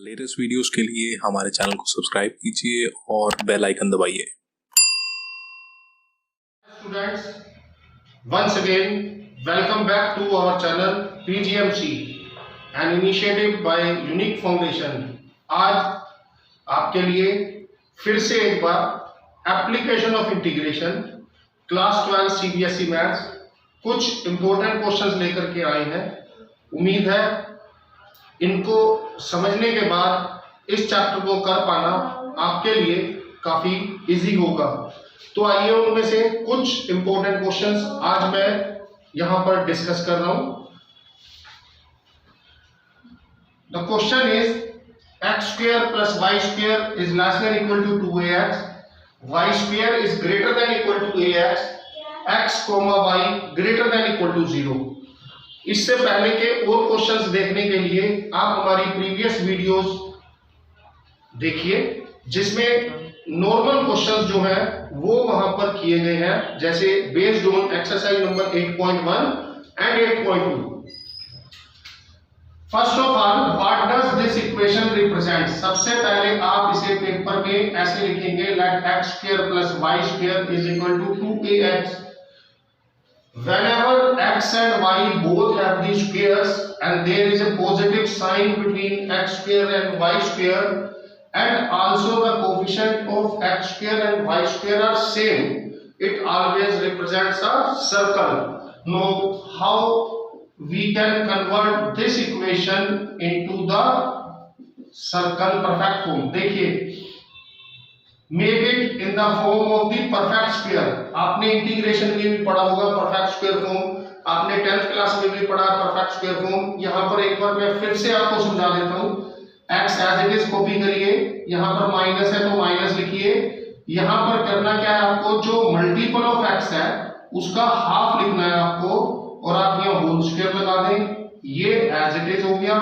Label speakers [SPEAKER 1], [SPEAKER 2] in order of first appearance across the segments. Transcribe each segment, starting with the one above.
[SPEAKER 1] Latest videos के लिए हमारे चैनल को सब्सक्राइब कीजिए और बेल आइकन दबाइए।
[SPEAKER 2] Students, once again, welcome back to our channel PGMC, an initiative by Unique Foundation. आज आपके लिए फिर से एक बार application of integration class 12 CBSE maths कुछ इंपॉर्टेंट क्वेश्चंस लेकर के आए हैं। उम्मीद है इनको समझने के बाद इस चैप्टर को कर पाना आपके लिए काफी इजी होगा। तो आइए उनमें से कुछ इंपॉर्टेंट क्वेश्चंस आज मैं यहां पर डिस्कस कर रहा हूं। The question is x square plus y square is less than equal to 2ax, y square is greater than equal to ax, x comma y greater than equal to 0। इससे पहले के और क्वेश्चंस देखने के लिए आप हमारी प्रीवियस वीडियोस देखिए, जिसमें नॉर्मल क्वेश्चंस जो है वो वहां पर किए गए हैं, जैसे based on exercise number 8.1 and 8.2। First of all, what does this equation represent? सबसे पहले आप इसे पेपर में ऐसे लिखेंगे, late x square plus y square is equal to 2ax। Whenever x and y both have these squares and there is a positive sign between x square and y square, and also the coefficient of x square and y square are same, it always represents a circle. Now, how we can convert this equation into the circle perfect form? देखिए, make it in the form of the perfect square। आपने integration में भी पढ़ा होगा perfect square form, आपने 10th class में भी पढ़ा परफेक्ट स्क्वायर फॉर्म। यहां पर एक बार मैं फिर से आपको समझा देता हूं। x as it is copy करिए, यहां पर माइनस है तो माइनस लिखिए। यहां पर करना क्या है आपको, जो मल्टीपल ऑफ x है उसका हाफ लिखना है आपको, और आप यहां होल स्क्वायर लगा दें, ये एज इट इज हो गया।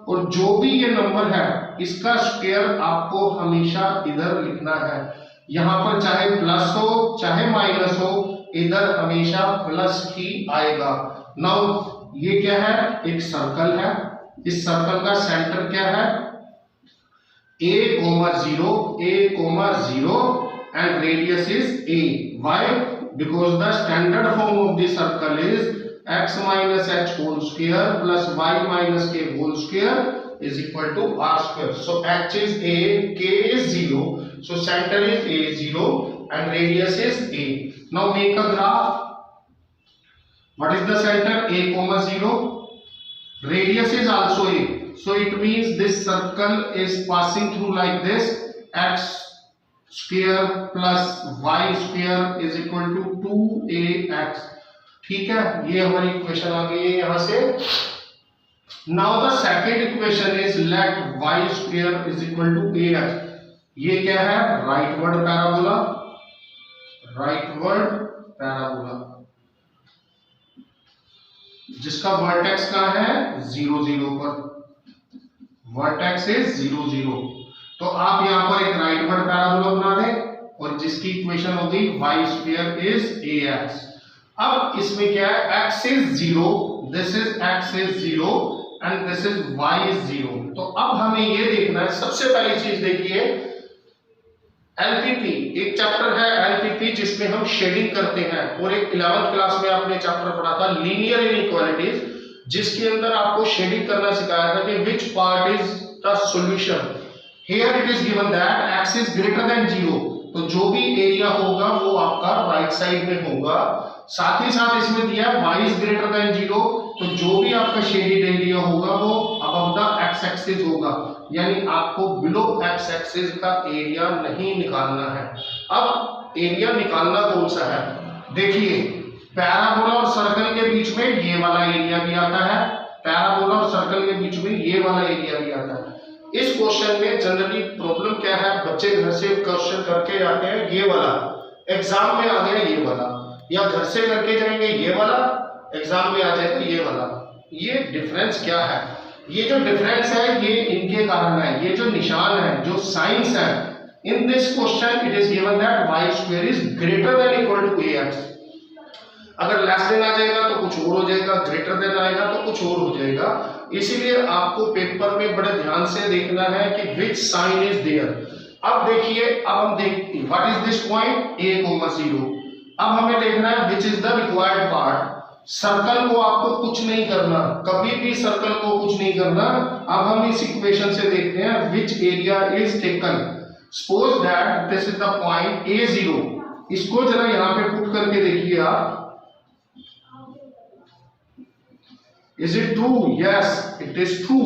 [SPEAKER 2] और जो भी ये नंबर है इसका स्क्वायर आपको हमेशा इधर लिखना है। यहां पर चाहे प्लस हो चाहे माइनस हो, इधर हमेशा प्लस ही आएगा। नाउ ये क्या है, एक सर्कल है। इस सर्कल का सेंटर क्या है, a, 0 and radius is a। why? Because the standard form of the circle is x minus h whole square plus y minus k whole square is equal to r square। So h is a, k is 0, so center is a 0 and radius is a। Now make a graph। What is the center? a, 0, radius is also a, so it means this circle is passing through like this, x square plus y square is equal to 2ax। ठीक है, ये हमारी equation आ गई है यहां से। Now the second equation is let y square is equal to ax। ये क्या है, राइटवर्ड पैराबोला, राइटवर्ड पैराबोला जिसका वर्टेक्स कहां है, 0 0 पर, वर्टेक्स इज 0 0। तो आप यहां पर एक राइटवर्ड पैराबोला बना दें और जिसकी इक्वेशन होगी y स्क्वायर इज ax। अब इसमें क्या है, x is 0, this is x is 0 and this is y is 0। तो अब हमें ये देखना है, सबसे पहली चीज देखिए, LPP एक चैप्टर है LPP जिसमें हम शेडिंग करते हैं, और एक 11th क्लास में आपने चैप्टर पढ़ा था लीनियर इनइक्वालिटीज, जिसके अंदर आपको शेडिंग करना सिखाया था कि which part is the solution। Here it is given that x is greater than 0, तो जो भी एरिया होगा वो आपका राइट साइड में होगा। साथ ही साथ इसमें दिया y is greater than 0, तो जो भी आपका शेडेड एरिया होगा वो अबव द x एक्सिस होगा, यानी आपको बिलो x एक्सिस का एरिया नहीं निकालना है। अब एरिया निकालना कौन सा है, देखिए, पैराबोला और सर्कल के बीच में ये वाला एरिया भी आता है, पैराबोला और सर्कल के बीच में ये वाला एरिया भी आता है। इस क्वेश्चन में जनरली प्रॉब्लम क्या है, बच्चे घर से क्वेश्चन करके जाते हैं ये वाला, एग्जाम में आ गया ये वाला, या घर से करके जाएंगे ये वाला, एग्जाम में आ जाएगा ये वाला। ये डिफरेंस क्या है, ये जो डिफरेंस है ये इनके कारण है, ये जो निशान है, जो साइंस है। In this question it is given that y square is greater than equal to ax। अगर लेस देन आ जाएगा तो कुछ और हो जाएगा, ग्रेटर देन आएगा तो कुछ और हो जाएगा। इसीलिए आपको पेपर में बड़े ध्यान से देखना है कि विच साइन इज देयर। अब देखिए, अब हम देखते हैं what is this point a,0। अब हमें देखना है which is the required part. Circle को आपको कुछ नहीं करना, कभी भी सर्कल को कुछ नहीं करना। अब हम इस इक्वेशन से देखते हैं which area is taken. Suppose that this is the point a0। इसको जरा यहां पे पुट करके देखिए आप। Is it true? Yes, it is true.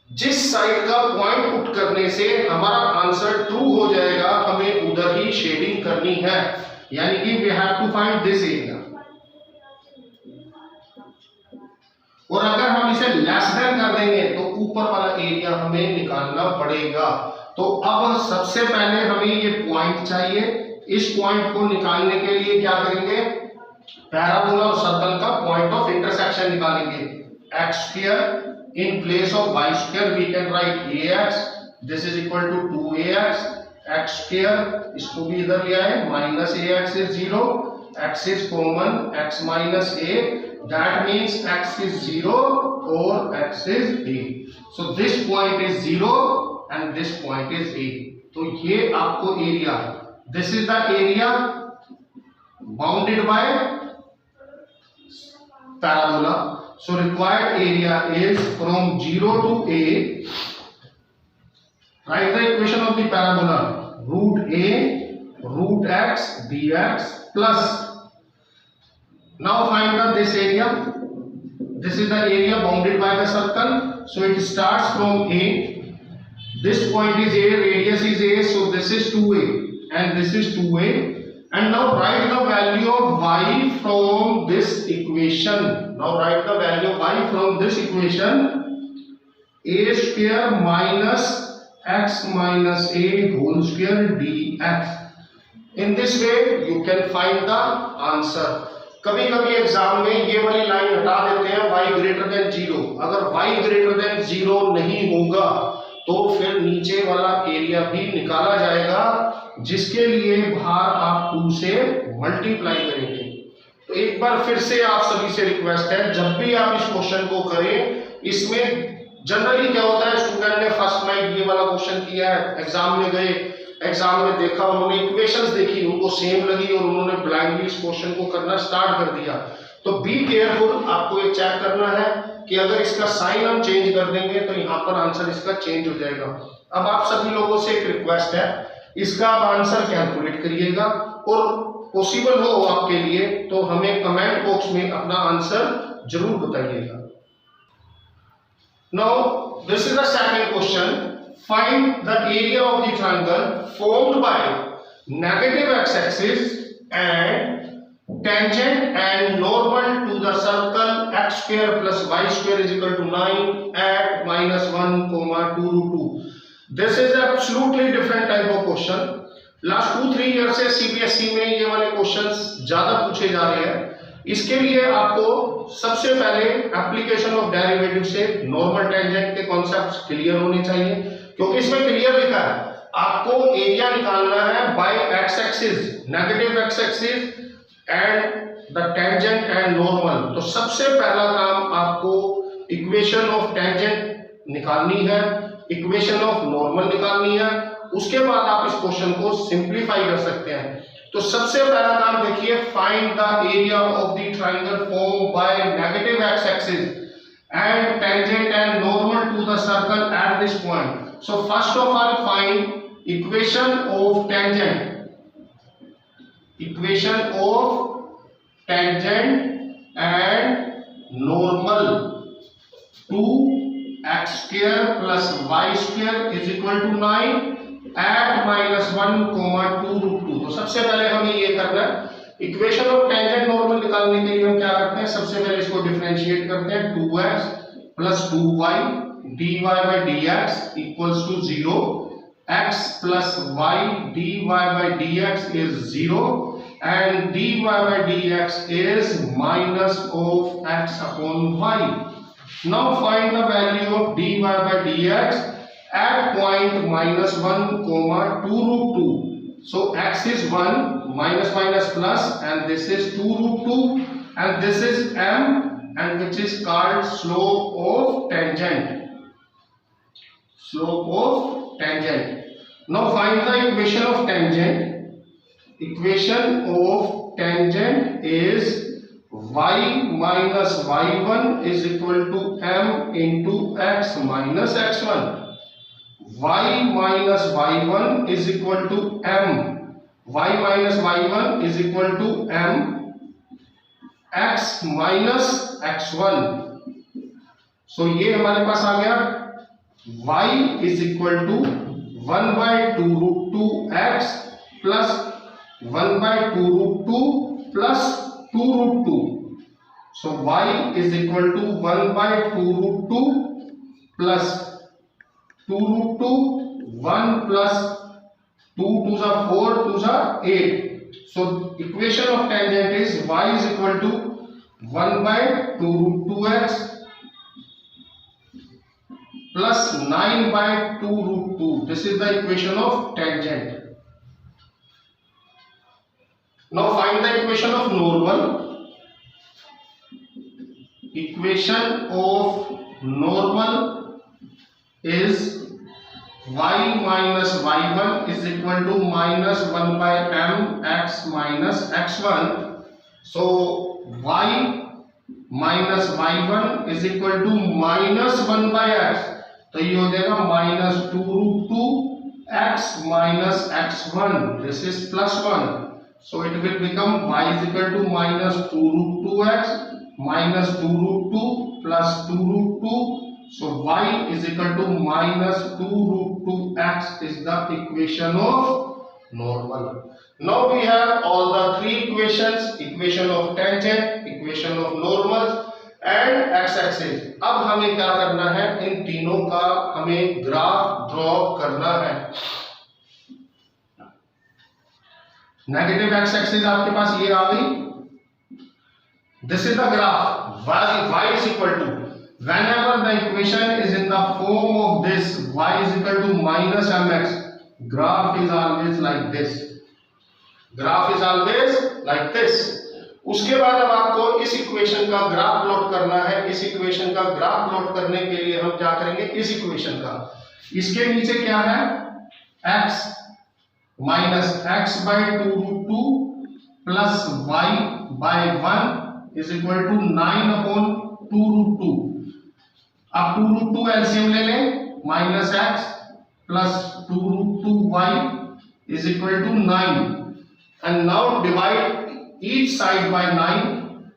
[SPEAKER 2] जिस साइड का पॉइंट पुट करने से हमारा आंसर ट्रू हो जाएगा, हमें उधर ही शेडिंग करनी है, यानी कि we have to find this area. और अगर हम इसे लेस देन कर देंगे तो ऊपर वाला एरिया हमें निकालना पड़ेगा। तो अब सबसे पहले हमें ये पॉइंट चाहिए। इस पॉइंट को निकालने के लिए क्या करेंगे, पैराबोला और सर्कल का पॉइंट ऑफ इंटरसेक्शन निकालेंगे। x square in place of y square we can write ax, this is equal to 2ax, x square इसको भी इधर ले आए, minus ax is 0, x is common, x minus a, that means x is 0 or x is a. So this point is 0 and this point is a. तो ये आपको area, this is the area bounded by parabola. So required area is from 0 to a. Write the equation of the parabola. Root a root x dx plus. Now find the this area. This is the area bounded by the circle. So it starts from a. This point is a, radius is a, so this is 2a and this is 2a. And now write the value of y from this equation. Now write the value of y from this equation. A square minus x minus a whole square dx. In this way you can find the answer. कभी कभी exam में ये वाली line हटा देते हैं y greater than 0। अगर y greater than 0 नहीं होगा तो फिर नीचे वाला एरिया भी निकाला जाएगा, जिसके लिए बाहर आप 2 से मल्टीप्लाई करेंगे। तो एक बार फिर से आप सभी से रिक्वेस्ट है, जब भी आप इस क्वेश्चन को करें, इसमें जनरली क्या होता है, स्टूडेंट ने फर्स्ट नाइट ये वाला क्वेश्चन किया है, एग्जाम में गए, एग्जाम में देखा, उन्होंने इक्वेशंस देखी, उनको सेम लगी और उन्होंने ब्लाइंडली इस क्वेश्चन को करना स्टार्ट कर दिया। तो बी केयरफुल, आपको ये चेक करना है कि अगर इसका साइन हम चेंज कर देंगे तो यहाँ पर आंसर इसका चेंज हो जाएगा। अब आप सभी लोगों से एक रिक्वेस्ट है, इसका आप आंसर कैलकुलेट करिएगा और पॉसिबल हो आपके लिए तो हमें कमेंट बॉक्स में अपना आंसर जरूर बताइएगा। Now this is the second question. Find the area of the triangle formed by negative x axis and tangent and normal to the circle x square plus y square is equal to 9 at minus 1 comma 2 root 2. This is absolutely different type of question. Last 2-3 years से CBSE में ये वाले questions ज्यादा पूछे जा रहे हैं। इसके लिए आपको सबसे पहले एप्लीकेशन ऑफ डेरिवेटिव से नॉर्मल टेंजेंट के कॉन्सेप्ट्स क्लियर होने चाहिए, क्योंकि इसमें क्लियर लिखा है आपको एरिया निकालना है by x axis, negative x axis and the tangent and normal. तो सबसे पहला काम आपको इक्वेशन ऑफ टेंजेंट निकालनी है, इक्वेशन ऑफ नॉर्मल निकालनी है, उसके बाद आप इस क्वेश्चन को सिंप्लीफाई कर सकते हैं। तो सबसे पहला काम देखिए, find the area of the triangle form by negative x axis and tangent and normal to the circle at this point. So first of all find equation of tangent, equation of tangent and normal to x square plus y square is equal to 9 at minus 1 comma 2 root 2। तो सबसे पहले हमें ये करना है, equation of tangent normal निकालने के लिए हम क्या करते हैं, सबसे पहले इसको डिफरेंशिएट करते हैं। 2x plus 2y dy by dx equals to 0, x plus y dy by dx is 0 and dy by dx is minus of x upon y. Now find the value of dy by dx at point minus 1 comma 2 root 2. So x is 1 minus minus plus, and this is 2 root 2, and this is m, and which is called slope of tangent. Slope of tangent. Now find the equation of tangent. Equation of tangent is y minus y1 is equal to m into x minus x1. Y minus y1 is equal to m. Y minus y1 is equal to m x minus x1. So ये हमारे पास आ गया y is equal to 1 by 2 root 2 x plus 1 by 2 root 2 plus 2 root 2. So y is equal to 1 by 2 root 2 plus 2 root 2, 1 plus 2 2s are 4, 2s are 8. So equation of tangent is y is equal to 1 by 2 root 2x plus 9 by 2 root 2. This is the equation of tangent. Now find the equation of normal. Equation of normal is y minus y1 is equal to minus 1 by m x minus x1. So y minus y1 is equal to minus 1 by x. तो ये हो जाएगा minus 2 root 2 x minus x1. This is plus 1. So it will become y is equal to minus 2 root 2x minus 2 root 2 plus 2 root 2. So y is equal to minus 2 root 2x is the equation of normal. Now we have all the three equations: equation of tangent, equation of normal and x-axis. अब हमें क्या करना है, इन तीनों का हमें graph draw करना है. नेगेटिव x-axis आपके पास ये आ गई. This is the graph. Y is equal to, whenever the equation is in the form of this, y is equal to minus mx, graph is always like this. Graph is always like this. उसके बाद अब आपको इस equation का graph plot करना है. इस equation का ग्राफ प्लॉट करने के लिए हम क्या करेंगे, इस इक्वेशन का, इसके नीचे क्या है, x minus x by 2 root 2 plus y by 1 is equal to 9 upon 2 root 2. अब 2 रूट 2 एलसीएम ले लें, minus x plus 2 root 2 y is equal to 9. And now divide each side by 9,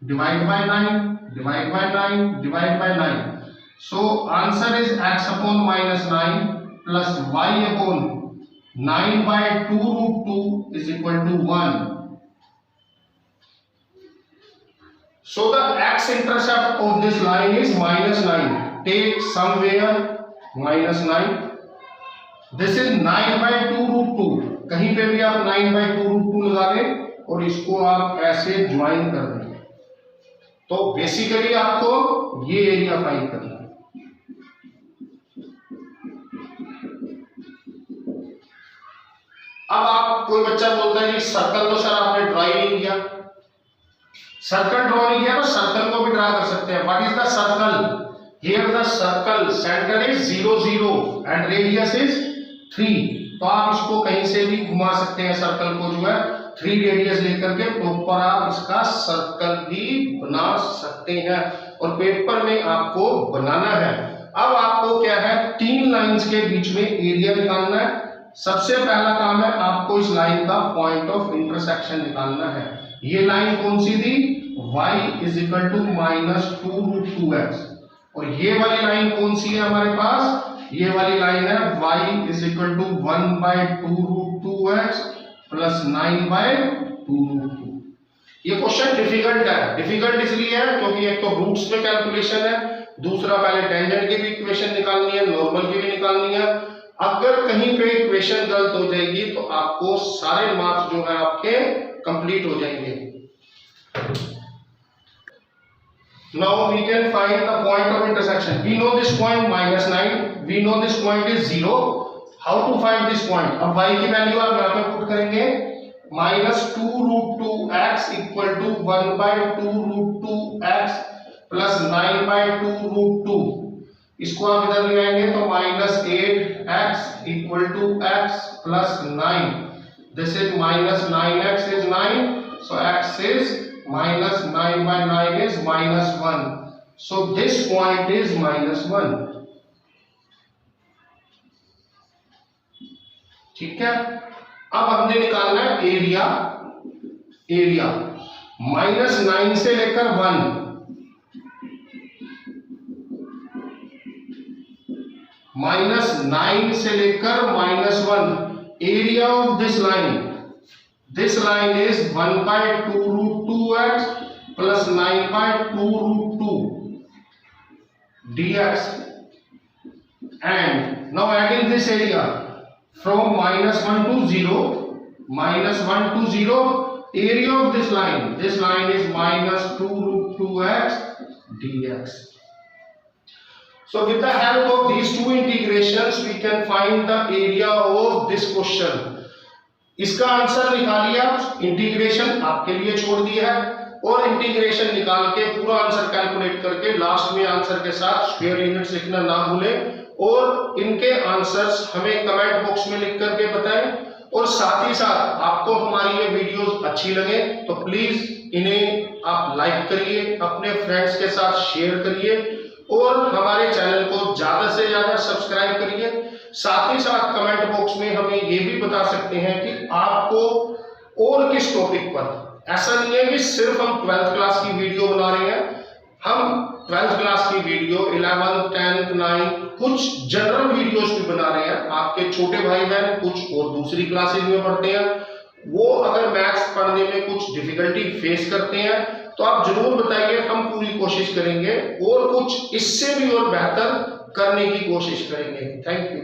[SPEAKER 2] divide by 9, divide by 9, divide by 9. So answer is x upon minus 9 plus y upon 9 by 2 root 2 is equal to 1. So the x intercept of this line is minus 9. Take somewhere minus 9. This is 9 by 2 root 2. कहीं पे भी आप 9 by 2 root 2 लगा लें और इसको आप ऐसे ज्वाइन कर देंगे. तो बेसिकली आपको ये एरिया फाइंड करना है. अब आप, कोई बच्चा बोलता है कि सर्कल तो सर आपने ड्रा ही नहीं किया. सर्कल ड्रॉ नहीं किया तो सर्कल को भी ड्रा कर सकते हैं. What is the circle? Here the circle centre is 0 0 and radius is 3. तो आप इसको कहीं से भी घुमा सकते हैं. सर्कल को जो है 3 रेडियस लेकर के प्रॉपर आप इसका सर्कल भी बना सकते हैं और पेपर में आपको बनाना है. अब आपको क्या है, 3 लाइंस के बीच में एरिया निकालना है. सबसे पहला काम है आपको इस लाइन का पॉइंट ऑफ इंटरसेक्शन निकालना है. ये लाइन कौन सी थी, y is equal to minus 2 root 2x. और ये वाली लाइन कौन सी है हमारे पास, ये वाली लाइन है y is equal to 1 by 2 root 2x plus 9 by 2 root 2. ये क्वेश्चन डिफिकल्ट है. डिफिकल्ट इसलिए है क्योंकि एक तो रूट्स में कैलकुलेशन है, दूसरा पहले टेंजेंट की भी इक्वेशन निकालनी है, नॉर्मल की भी निकालनी है. अगर कहीं पे इक्वेशन गलत हो जाएगी तो आपको सारे मार्क्स जो है आपके कंप्लीट हो जाएंगे. Now we can find the point of intersection. We know this point minus 9. We know this point is 0. How to find this point? अब y की वैल्यू आप यहाँ पे पुट करेंगे -2√2x equal to 1/2√2x plus 9/2√2। इसको आप इधर ले आएंगे तो -8x equal to x plus 9। This is -9x is 9, so x is -9/9 is -1, so this point is -1। ठीक है, अब हमने निकालना है एरिया। एरिया -9 से लेकर 1, -9 से लेकर -1, area of this line. This line is 1/2√2x plus 9/2√2 dx, and now adding this area from -1 to 0, -1 to 0, area of this line is -2√2x dx. So with the help of these two integrations we can find the area of this question. इसका answer निकालिए आप, integration आपके लिए छोड़ दिया है, और integration निकाल के पूरा आंसर कैलकुलेट करके लास्ट में आंसर के साथ स्क्वायर यूनिट्स लिखना ना भूलें, और इनके आंसर्स हमें कमेंट बॉक्स में लिख करके बताएं। और साथ ही साथ आपको हमारी ये वीडियोस अच्छी लगे तो प्लीज इन्हें आप लाइक करिए, अपने फ्रेंड्स के साथ शेयर करिए, और हमारे चैनल को ज्यादा से ज्यादा सब्सक्राइब करिए। साथ ही साथ कमेंट बॉक्स में हमें ये भी बता सकते हैं कि आपको और किस टॉपिक पर, ऐसा नहीं है कि सिर्फ हम 12th क्लास की वीडियो बना रहे हैं, हम 12th क्लास की वीडियो 11th 10th 9th कुछ जनरल वीडियोस भी बना रहे हैं। आपके छोटे भाई बहन कुछ और दूसरी क्लासेज में पढ़ते हैं, वो अगर मैथ्स पढ़ने में कुछ डिफिकल्टी फेस करते हैं तो आप जरूर बताइए, हम पूरी कोशिश करेंगे और कुछ इससे भी और बेहतर करने की कोशिश करेंगे। Thank you.